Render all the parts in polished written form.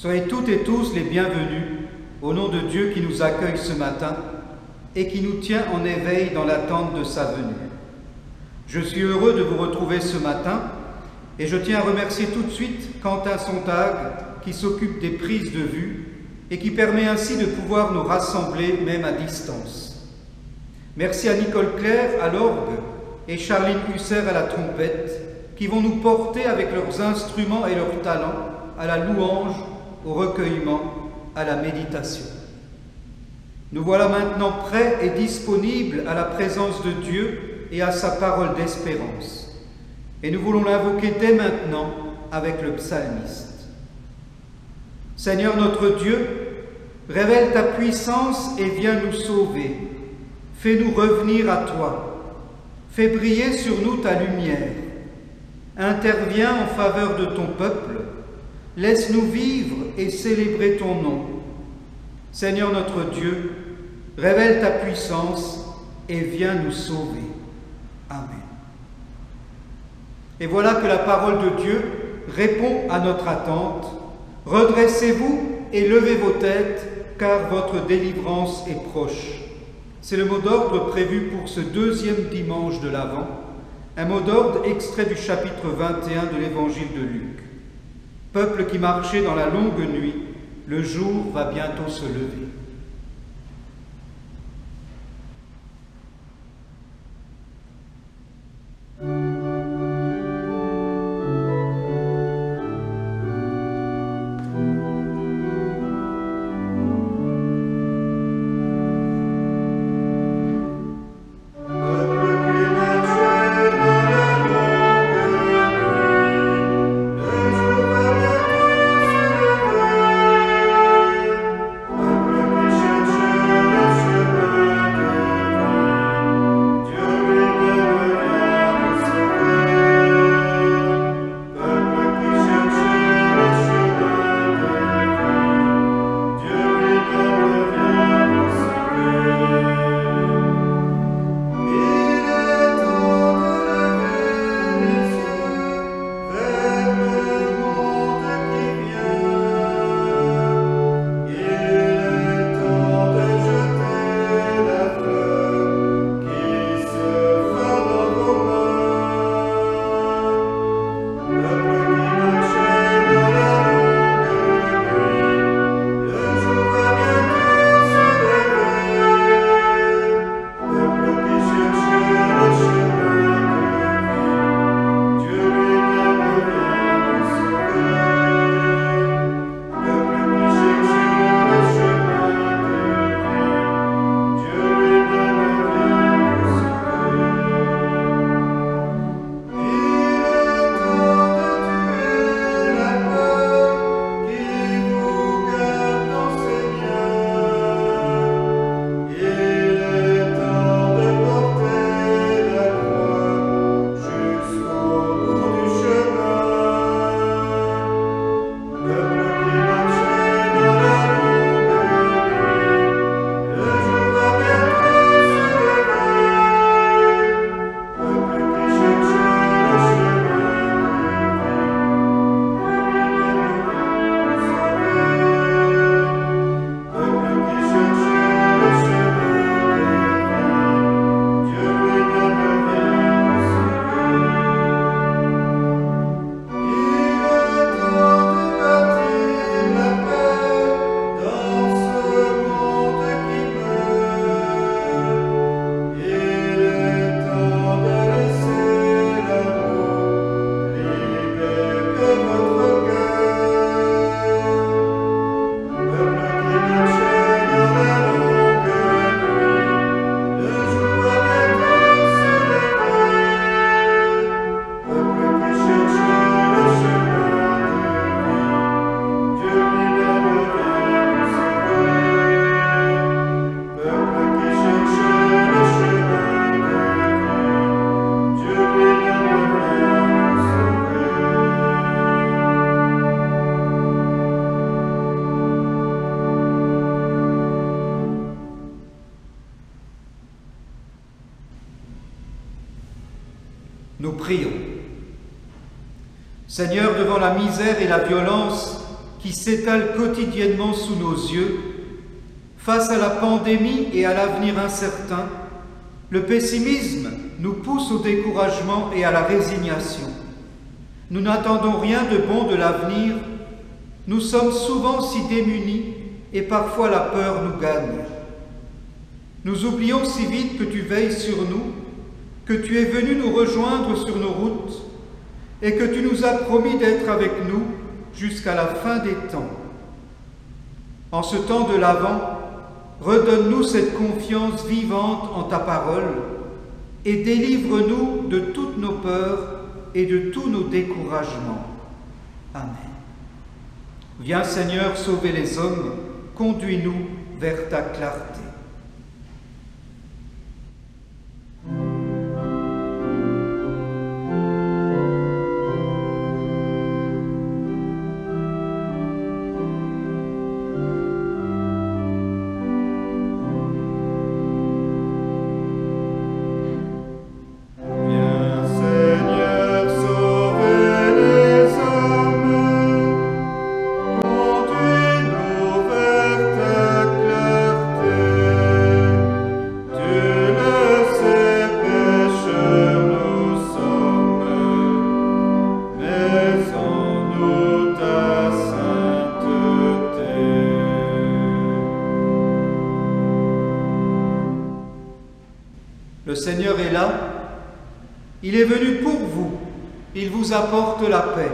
Soyez toutes et tous les bienvenus au nom de Dieu qui nous accueille ce matin et qui nous tient en éveil dans l'attente de sa venue. Je suis heureux de vous retrouver ce matin et je tiens à remercier tout de suite Quentin Sontag qui s'occupe des prises de vue et qui permet ainsi de pouvoir nous rassembler même à distance. Merci à Nicole Claire à l'orgue et Charline Husser à la trompette qui vont nous porter avec leurs instruments et leurs talents à la louange, au recueillement, à la méditation. Nous voilà maintenant prêts et disponibles à la présence de Dieu et à sa parole d'espérance. Et nous voulons l'invoquer dès maintenant avec le psalmiste. Seigneur notre Dieu, révèle ta puissance et viens nous sauver. Fais-nous revenir à toi. Fais briller sur nous ta lumière. Interviens en faveur de ton peuple. Laisse-nous vivre et célébrer ton nom. Seigneur notre Dieu, révèle ta puissance et viens nous sauver. Amen. Et voilà que la parole de Dieu répond à notre attente. Redressez-vous et levez vos têtes, car votre délivrance est proche. C'est le mot d'ordre prévu pour ce deuxième dimanche de l'Avent, un mot d'ordre extrait du chapitre 21 de l'évangile de Luc. Peuple qui marchait dans la longue nuit, le jour va bientôt se lever. Nous prions. Seigneur, devant la misère et la violence qui s'étale quotidiennement sous nos yeux, face à la pandémie et à l'avenir incertain, le pessimisme nous pousse au découragement et à la résignation. Nous n'attendons rien de bon de l'avenir, nous sommes souvent si démunis et parfois la peur nous gagne. Nous oublions si vite que tu veilles sur nous, que tu es venu nous rejoindre sur nos routes et que tu nous as promis d'être avec nous jusqu'à la fin des temps. En ce temps de l'Avent, redonne-nous cette confiance vivante en ta parole et délivre-nous de toutes nos peurs et de tous nos découragements. Amen. Viens Seigneur sauver les hommes, conduis-nous vers ta clarté. Le Seigneur est là, il est venu pour vous, il vous apporte la paix.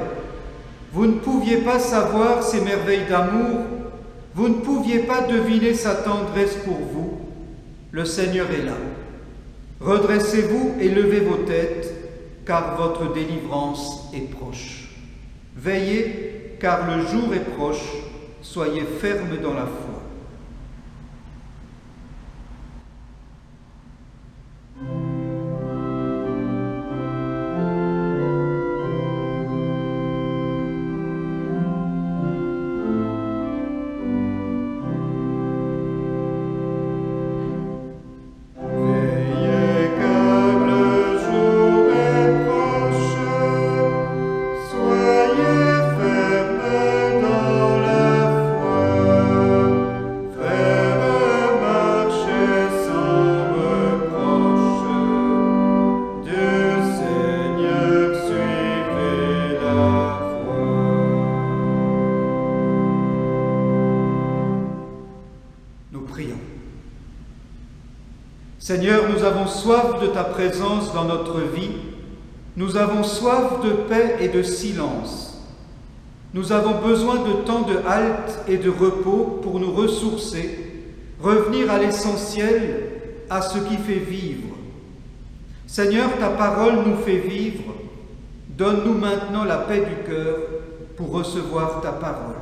Vous ne pouviez pas savoir ses merveilles d'amour, vous ne pouviez pas deviner sa tendresse pour vous. Le Seigneur est là. Redressez-vous et levez vos têtes, car votre délivrance est proche. Veillez, car le jour est proche, soyez fermes dans la foi. Seigneur, nous avons soif de ta présence dans notre vie, nous avons soif de paix et de silence. Nous avons besoin de temps de halte et de repos pour nous ressourcer, revenir à l'essentiel, à ce qui fait vivre. Seigneur, ta parole nous fait vivre, donne-nous maintenant la paix du cœur pour recevoir ta parole.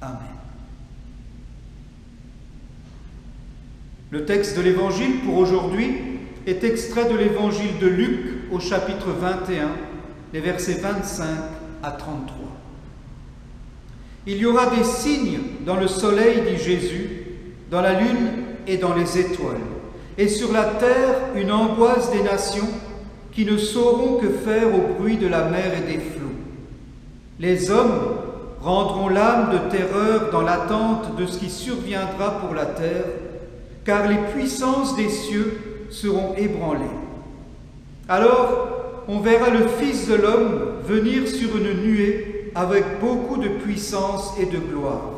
Amen. Le texte de l'Évangile pour aujourd'hui est extrait de l'Évangile de Luc au chapitre 21, les versets 25 à 33. Il y aura des signes dans le soleil, dit Jésus, dans la lune et dans les étoiles, et sur la terre une angoisse des nations qui ne sauront que faire au bruit de la mer et des flots. Les hommes rendront l'âme de terreur dans l'attente de ce qui surviendra pour la terre, car les puissances des cieux seront ébranlées. Alors, on verra le Fils de l'homme venir sur une nuée avec beaucoup de puissance et de gloire.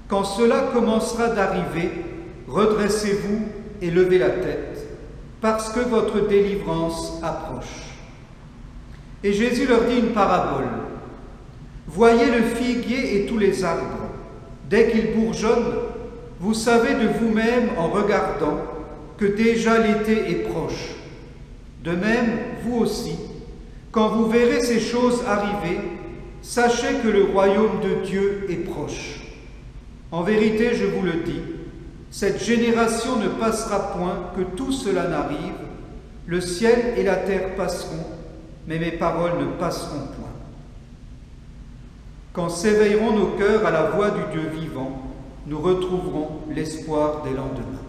Quand cela commencera d'arriver, redressez-vous et levez la tête, parce que votre délivrance approche. Et Jésus leur dit une parabole. Voyez le figuier et tous les arbres. Dès qu'ils bourgeonnent, vous savez de vous-même en regardant que déjà l'été est proche. De même, vous aussi, quand vous verrez ces choses arriver, sachez que le royaume de Dieu est proche. En vérité, je vous le dis, cette génération ne passera point que tout cela n'arrive. Le ciel et la terre passeront, mais mes paroles ne passeront point. Quand s'éveilleront nos cœurs à la voix du Dieu vivant, nous retrouverons l'espoir des lendemains.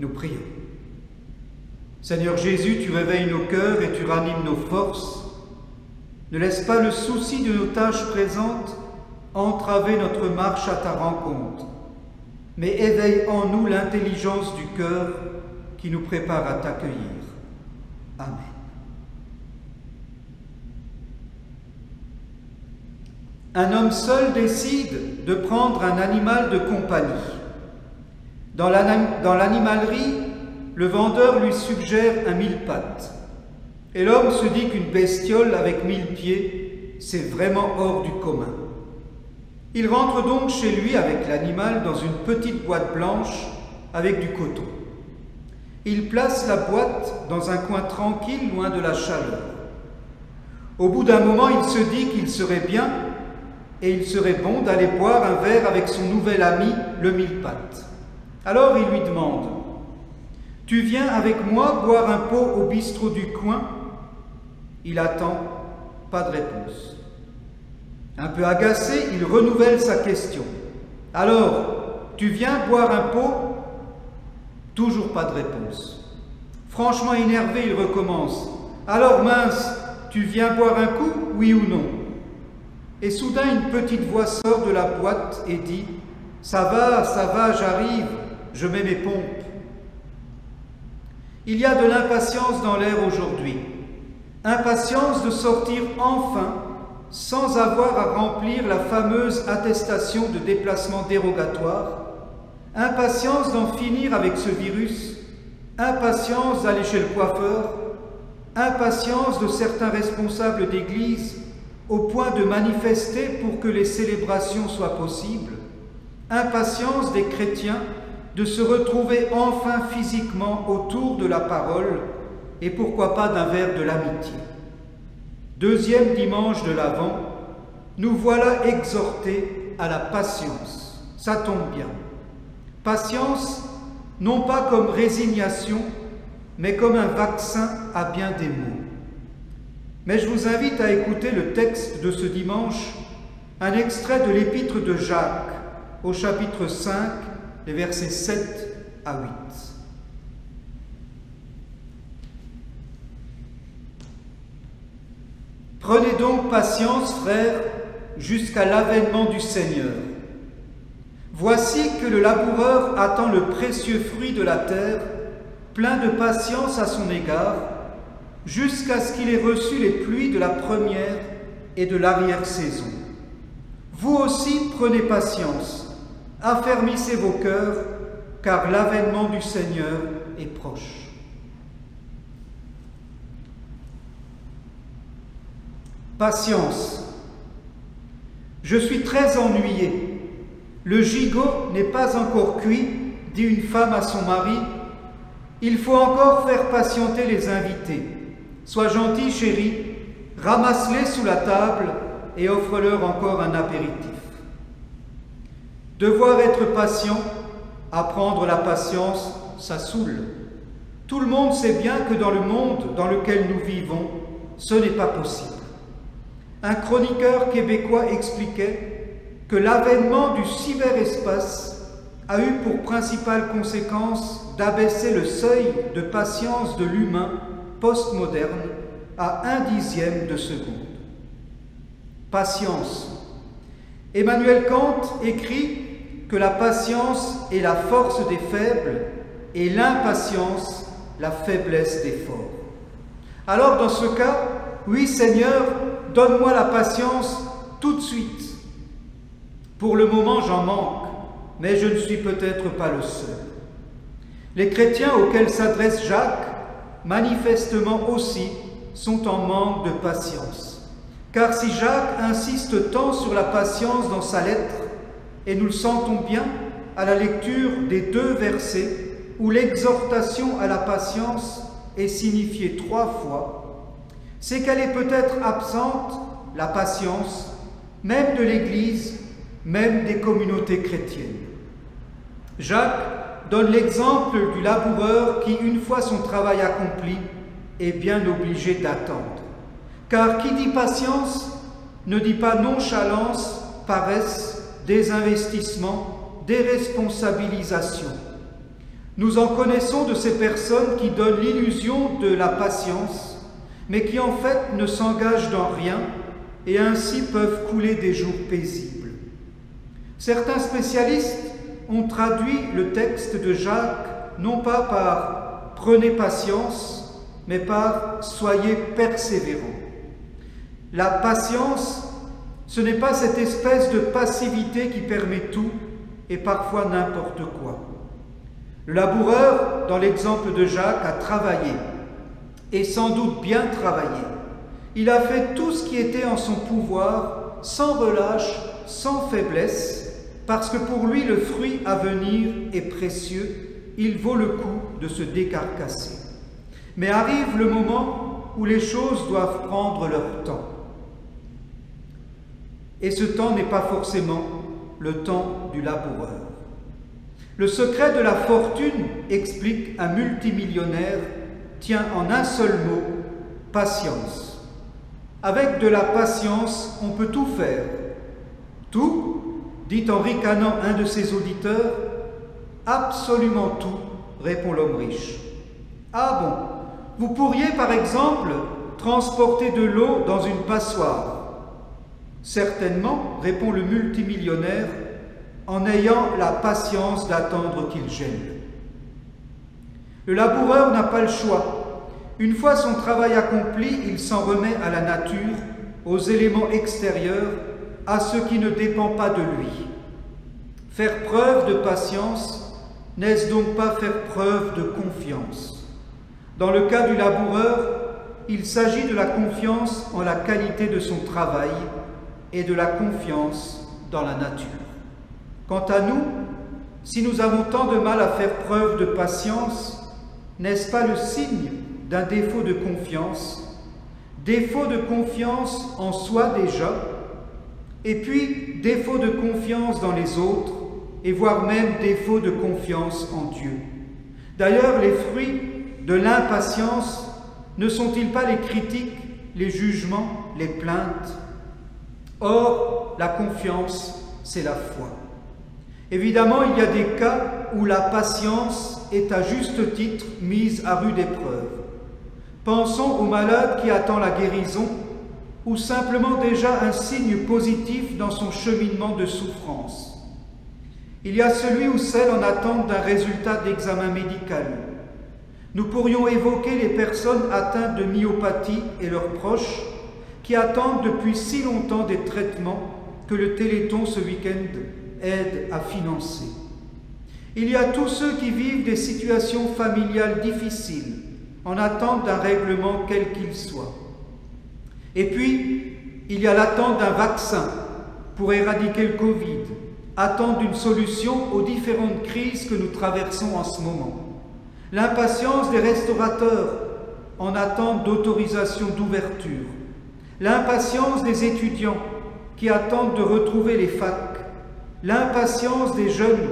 Nous prions. Seigneur Jésus, tu réveilles nos cœurs et tu ranimes nos forces. Ne laisse pas le souci de nos tâches présentes entraver notre marche à ta rencontre, mais éveille en nous l'intelligence du cœur qui nous prépare à t'accueillir. Amen. Un homme seul décide de prendre un animal de compagnie. Dans l'animalerie, le vendeur lui suggère un 1000 pattes. Et l'homme se dit qu'une bestiole avec 1000 pieds, c'est vraiment hors du commun. Il rentre donc chez lui avec l'animal dans une petite boîte blanche avec du coton. Il place la boîte dans un coin tranquille, loin de la chaleur. Au bout d'un moment, il se dit qu'il serait bien et il serait bon d'aller boire un verre avec son nouvel ami, le 1000 pattes. Alors il lui demande « Tu viens avec moi boire un pot au bistrot du coin ?» Il attend, pas de réponse. Un peu agacé, il renouvelle sa question. « Alors, tu viens boire un pot ?» Toujours pas de réponse. Franchement énervé, il recommence. « Alors mince, tu viens boire un coup, oui ou non ?» Et soudain, une petite voix sort de la boîte et dit « Ça va, j'arrive, je mets mes pompes. » Il y a de l'impatience dans l'air aujourd'hui. Impatience de sortir enfin sans avoir à remplir la fameuse attestation de déplacement dérogatoire. Impatience d'en finir avec ce virus. Impatience d'aller chez le coiffeur. Impatience de certains responsables d'église au point de manifester pour que les célébrations soient possibles. Impatience des chrétiens de se retrouver enfin physiquement autour de la parole et pourquoi pas d'un verre de l'amitié. Deuxième dimanche de l'Avent, nous voilà exhortés à la patience. Ça tombe bien. Patience, non pas comme résignation, mais comme un vaccin à bien des maux. Mais je vous invite à écouter le texte de ce dimanche, un extrait de l'épître de Jacques, au chapitre 5, les versets 7 à 8. Prenez donc patience, frères, jusqu'à l'avènement du Seigneur. Voici que le laboureur attend le précieux fruit de la terre, plein de patience à son égard, jusqu'à ce qu'il ait reçu les pluies de la première et de l'arrière-saison. Vous aussi prenez patience, affermissez vos cœurs, car l'avènement du Seigneur est proche. Patience. Je suis très ennuyé. Le gigot n'est pas encore cuit, dit une femme à son mari. Il faut encore faire patienter les invités. Sois gentil, chérie, ramasse-les sous la table et offre-leur encore un apéritif. Devoir être patient, apprendre la patience, ça saoule. Tout le monde sait bien que dans le monde dans lequel nous vivons, ce n'est pas possible. Un chroniqueur québécois expliquait que l'avènement du cyberespace a eu pour principale conséquence d'abaisser le seuil de patience de l'humain postmoderne à 1/10 de seconde. Patience. Emmanuel Kant écrit que la patience est la force des faibles et l'impatience la faiblesse des forts. Alors dans ce cas, oui Seigneur, donne-moi la patience tout de suite. Pour le moment j'en manque, mais je ne suis peut-être pas le seul. Les chrétiens auxquels s'adresse Jacques, manifestement aussi, sont en manque de patience. Car si Jacques insiste tant sur la patience dans sa lettre, et nous le sentons bien à la lecture des 2 versets où l'exhortation à la patience est signifiée 3 fois, c'est qu'elle est peut-être absente, la patience, même de l'Église, même des communautés chrétiennes. Jacques donne l'exemple du laboureur qui, une fois son travail accompli, est bien obligé d'attendre. Car qui dit patience ne dit pas nonchalance, paresse, désinvestissement, déresponsabilisation. Nous en connaissons de ces personnes qui donnent l'illusion de la patience, mais qui en fait ne s'engagent dans rien et ainsi peuvent couler des jours paisibles. Certains spécialistes ont traduit le texte de Jacques non pas par « prenez patience », mais par « soyez persévérants ». La patience, ce n'est pas cette espèce de passivité qui permet tout et parfois n'importe quoi. Le laboureur, dans l'exemple de Jacques, a travaillé, et sans doute bien travaillé. Il a fait tout ce qui était en son pouvoir, sans relâche, sans faiblesse, parce que pour lui le fruit à venir est précieux, il vaut le coup de se décarcasser. Mais arrive le moment où les choses doivent prendre leur temps. Et ce temps n'est pas forcément le temps du laboureur. Le secret de la fortune, explique un multimillionnaire, tient en un seul mot, patience. Avec de la patience, on peut tout faire. Tout, dit en ricanant un de ses auditeurs. Absolument tout, répond l'homme riche. Ah bon, vous pourriez par exemple transporter de l'eau dans une passoire. Certainement, répond le multimillionnaire, en ayant la patience d'attendre qu'il gèle. Le laboureur n'a pas le choix. Une fois son travail accompli, il s'en remet à la nature, aux éléments extérieurs, à ce qui ne dépend pas de lui. Faire preuve de patience, n'est-ce donc pas faire preuve de confiance? Dans le cas du laboureur, il s'agit de la confiance en la qualité de son travail et de la confiance dans la nature. Quant à nous, si nous avons tant de mal à faire preuve de patience, n'est-ce pas le signe d'un défaut de confiance? Défaut de confiance en soi déjà, et puis défaut de confiance dans les autres, et voire même défaut de confiance en Dieu. D'ailleurs, les fruits de l'impatience ne sont-ils pas les critiques, les jugements, les plaintes? Or, la confiance, c'est la foi. Évidemment, il y a des cas où la patience est à juste titre mise à rude épreuve. Pensons au malade qui attend la guérison ou simplement déjà un signe positif dans son cheminement de souffrance. Il y a celui ou celle en attente d'un résultat d'examen médical. Nous pourrions évoquer les personnes atteintes de myopathie et leurs proches qui attendent depuis si longtemps des traitements que le Téléthon ce week-end aide à financer. Il y a tous ceux qui vivent des situations familiales difficiles en attente d'un règlement quel qu'il soit. Et puis, il y a l'attente d'un vaccin pour éradiquer le Covid, attente d'une solution aux différentes crises que nous traversons en ce moment. L'impatience des restaurateurs en attente d'autorisation d'ouverture. L'impatience des étudiants qui attendent de retrouver les facs. L'impatience des jeunes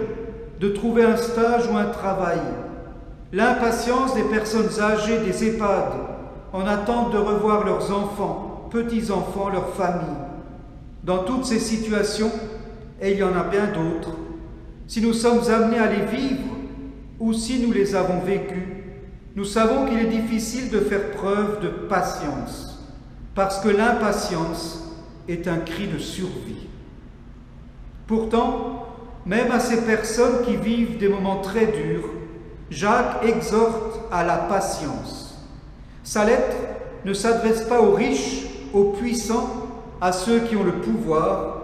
de trouver un stage ou un travail. L'impatience des personnes âgées des EHPAD en attente de revoir leurs enfants, petits-enfants, leurs familles. Dans toutes ces situations, et il y en a bien d'autres, si nous sommes amenés à les vivre ou si nous les avons vécues, nous savons qu'il est difficile de faire preuve de patience, parce que l'impatience est un cri de survie. Pourtant, même à ces personnes qui vivent des moments très durs, Jacques exhorte à la patience. Sa lettre ne s'adresse pas aux riches, aux puissants, à ceux qui ont le pouvoir,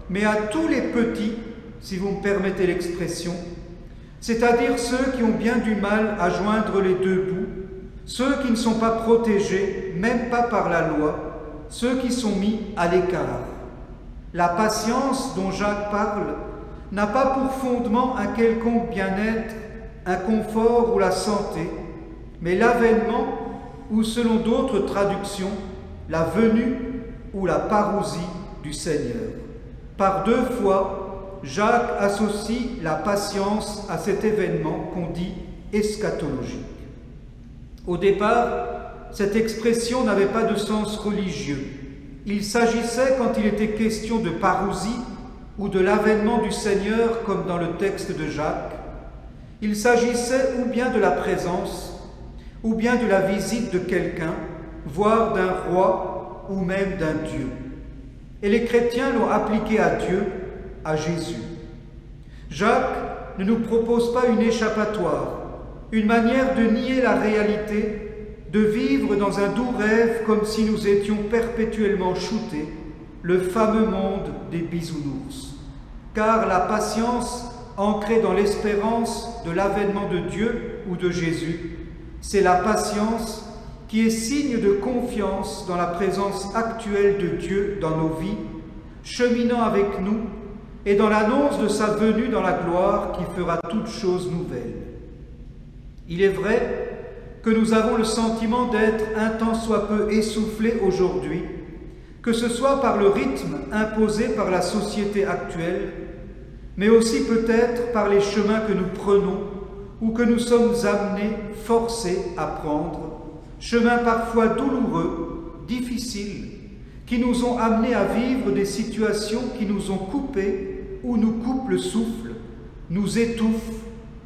mais à tous les petits, si vous me permettez l'expression, c'est-à-dire ceux qui ont bien du mal à joindre les deux bouts, ceux qui ne sont pas protégés, même pas par la loi, ceux qui sont mis à l'écart. La patience dont Jacques parle n'a pas pour fondement un quelconque bien-être, un confort ou la santé, mais l'avènement ou, selon d'autres traductions, la venue ou la parousie du Seigneur. Par deux fois, Jacques associe la patience à cet événement qu'on dit eschatologique. Au départ, cette expression n'avait pas de sens religieux. Il s'agissait, quand il était question de parousie ou de l'avènement du Seigneur, comme dans le texte de Jacques, Il s'agissait ou bien de la présence, ou bien de la visite de quelqu'un, voire d'un roi ou même d'un Dieu. Et les chrétiens l'ont appliqué à Dieu, à Jésus. Jacques ne nous propose pas une échappatoire, une manière de nier la réalité, de vivre dans un doux rêve comme si nous étions perpétuellement shootés, le fameux monde des bisounours. Car la patience, ancrée dans l'espérance de l'avènement de Dieu ou de Jésus, c'est la patience qui est signe de confiance dans la présence actuelle de Dieu dans nos vies, cheminant avec nous et dans l'annonce de sa venue dans la gloire qui fera toutes choses nouvelles. Il est vrai que nous avons le sentiment d'être un tant soit peu essoufflés aujourd'hui, que ce soit par le rythme imposé par la société actuelle, mais aussi peut-être par les chemins que nous prenons ou que nous sommes amenés, forcés à prendre, chemins parfois douloureux, difficiles, qui nous ont amenés à vivre des situations qui nous ont coupés ou nous coupent le souffle, nous étouffent,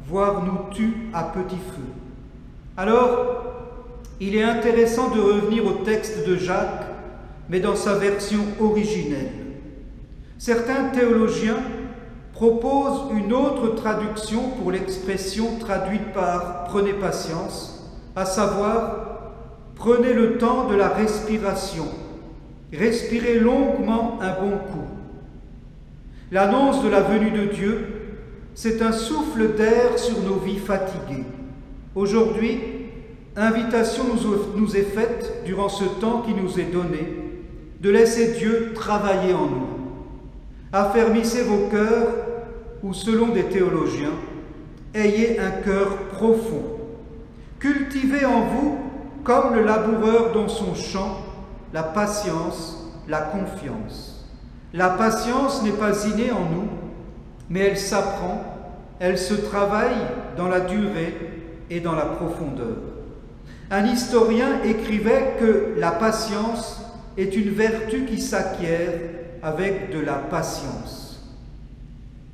voire nous tuent à petit feu. Alors, il est intéressant de revenir au texte de Jacques, mais dans sa version originelle. Certains théologiens proposent une autre traduction pour l'expression traduite par « prenez patience », à savoir « prenez le temps de la respiration, respirez longuement un bon coup ». L'annonce de la venue de Dieu, c'est un souffle d'air sur nos vies fatiguées. Aujourd'hui, invitation nous est faite, durant ce temps qui nous est donné, de laisser Dieu travailler en nous. Affermissez vos cœurs, ou selon des théologiens, ayez un cœur profond. Cultivez en vous, comme le laboureur dans son champ, la patience, la confiance. La patience n'est pas innée en nous, mais elle s'apprend, elle se travaille dans la durée et dans la profondeur. Un historien écrivait que la patience est une vertu qui s'acquiert avec de la patience.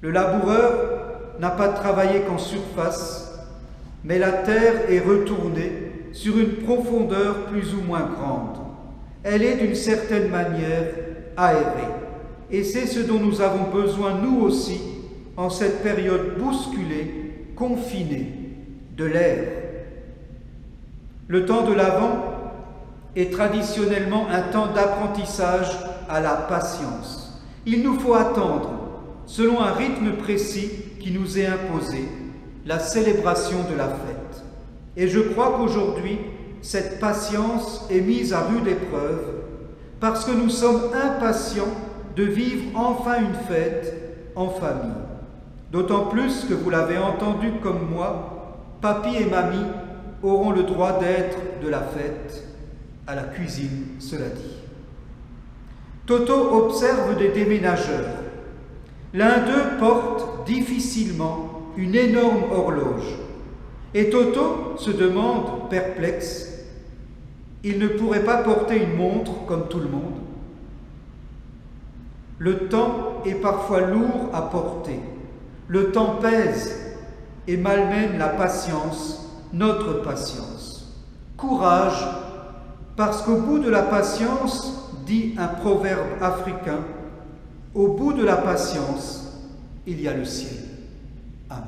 Le laboureur n'a pas travaillé qu'en surface, mais la terre est retournée sur une profondeur plus ou moins grande. Elle est d'une certaine manière aérée. Et c'est ce dont nous avons besoin, nous aussi, en cette période bousculée, confinée, de l'air. Le temps de l'Avent est traditionnellement un temps d'apprentissage à la patience. Il nous faut attendre, selon un rythme précis qui nous est imposé, la célébration de la fête. Et je crois qu'aujourd'hui, cette patience est mise à rude épreuve parce que nous sommes impatients de vivre enfin une fête en famille. D'autant plus que vous l'avez entendu comme moi, papy et mamie auront le droit d'être de la fête à la cuisine, cela dit. Toto observe des déménageurs. L'un d'eux porte difficilement une énorme horloge. Et Toto se demande, perplexe, il ne pourrait pas porter une montre comme tout le monde? Le temps est parfois lourd à porter. Le temps pèse et malmène la patience, notre patience. Courage, parce qu'au bout de la patience, dit un proverbe africain, au bout de la patience, il y a le ciel. Amen.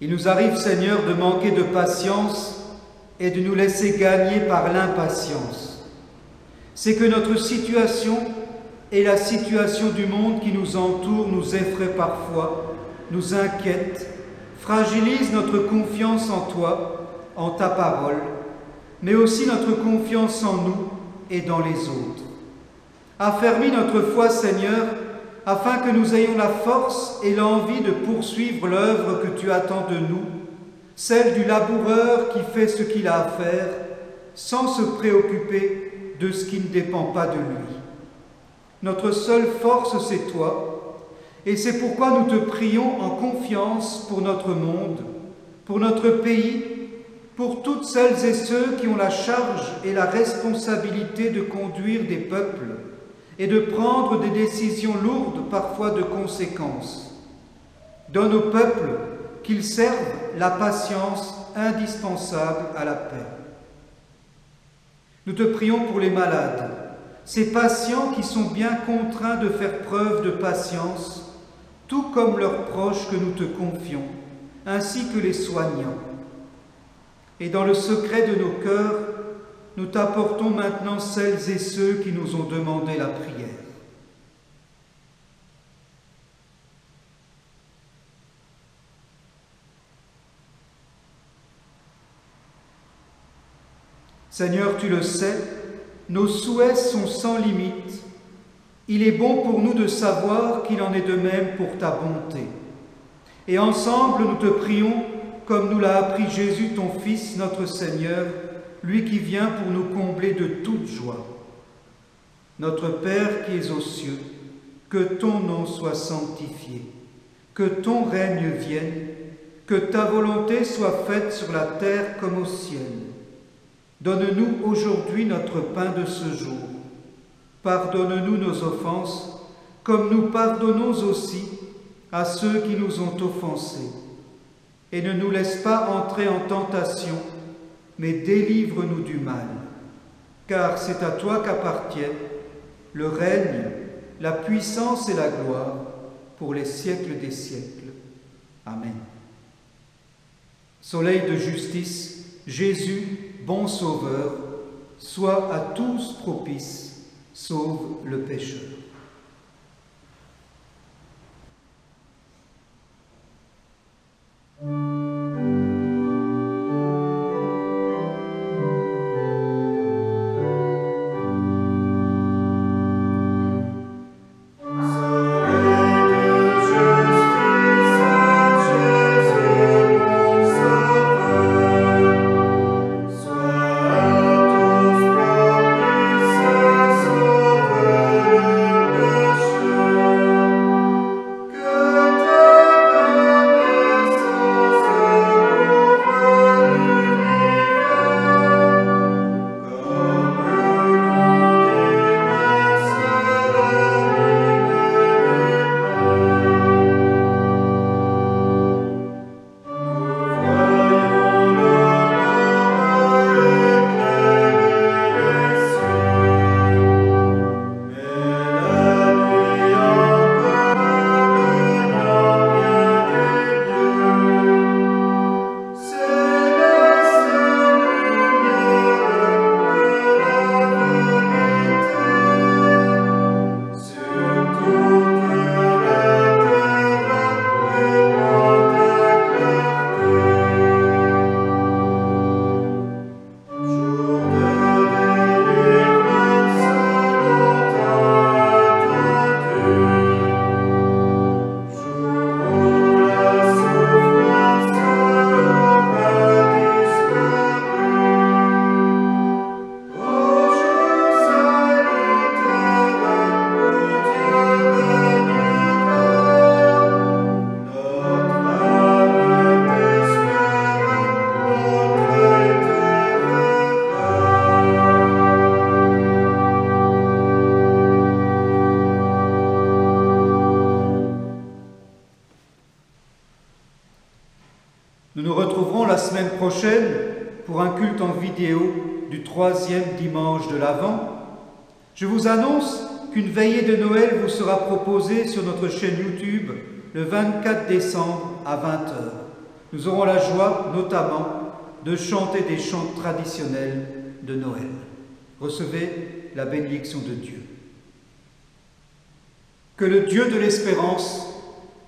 Il nous arrive, Seigneur, de manquer de patience et de nous laisser gagner par l'impatience. C'est que notre situation et la situation du monde qui nous entoure nous effraie parfois, nous inquiète, fragilise notre confiance en toi, en ta parole, mais aussi notre confiance en nous et dans les autres. Affermis notre foi, Seigneur, afin que nous ayons la force et l'envie de poursuivre l'œuvre que tu attends de nous, celle du laboureur qui fait ce qu'il a à faire, sans se préoccuper de ce qui ne dépend pas de lui. Notre seule force, c'est toi, et c'est pourquoi nous te prions en confiance pour notre monde, pour notre pays, pour toutes celles et ceux qui ont la charge et la responsabilité de conduire des peuples et de prendre des décisions lourdes, parfois de conséquences. Donne au peuple qu'ils servent la patience indispensable à la paix. Nous te prions pour les malades, ces patients qui sont bien contraints de faire preuve de patience, tout comme leurs proches que nous te confions, ainsi que les soignants. Et dans le secret de nos cœurs, nous t'apportons maintenant celles et ceux qui nous ont demandé la prière. Seigneur, tu le sais, nos souhaits sont sans limite. Il est bon pour nous de savoir qu'il en est de même pour ta bonté. Et ensemble, nous te prions, comme nous l'a appris Jésus, ton Fils, notre Seigneur, lui qui vient pour nous combler de toute joie. Notre Père qui es aux cieux, que ton nom soit sanctifié, que ton règne vienne, que ta volonté soit faite sur la terre comme au ciel. Donne-nous aujourd'hui notre pain de ce jour. Pardonne-nous nos offenses, comme nous pardonnons aussi à ceux qui nous ont offensés. Et ne nous laisse pas entrer en tentation, mais délivre-nous du mal. Car c'est à toi qu'appartiennent le règne, la puissance et la gloire pour les siècles des siècles. Amen. Soleil de justice, Jésus, bon Sauveur, sois à tous propice, sauve le pécheur. Nous nous retrouverons la semaine prochaine pour un culte en vidéo du 3e dimanche de l'Avent. Je vous annonce qu'une veillée de Noël vous sera proposée sur notre chaîne YouTube le 24 décembre à 20 h. nous aurons la joie, notamment, de chanter des chants traditionnels de Noël. Recevez la bénédiction de Dieu. Que le Dieu de l'espérance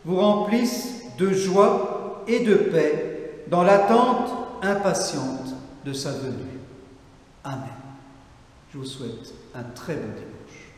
vous remplisse de joie et de paix dans l'attente impatiente de sa venue. Amen. Je vous souhaite un très bon dimanche.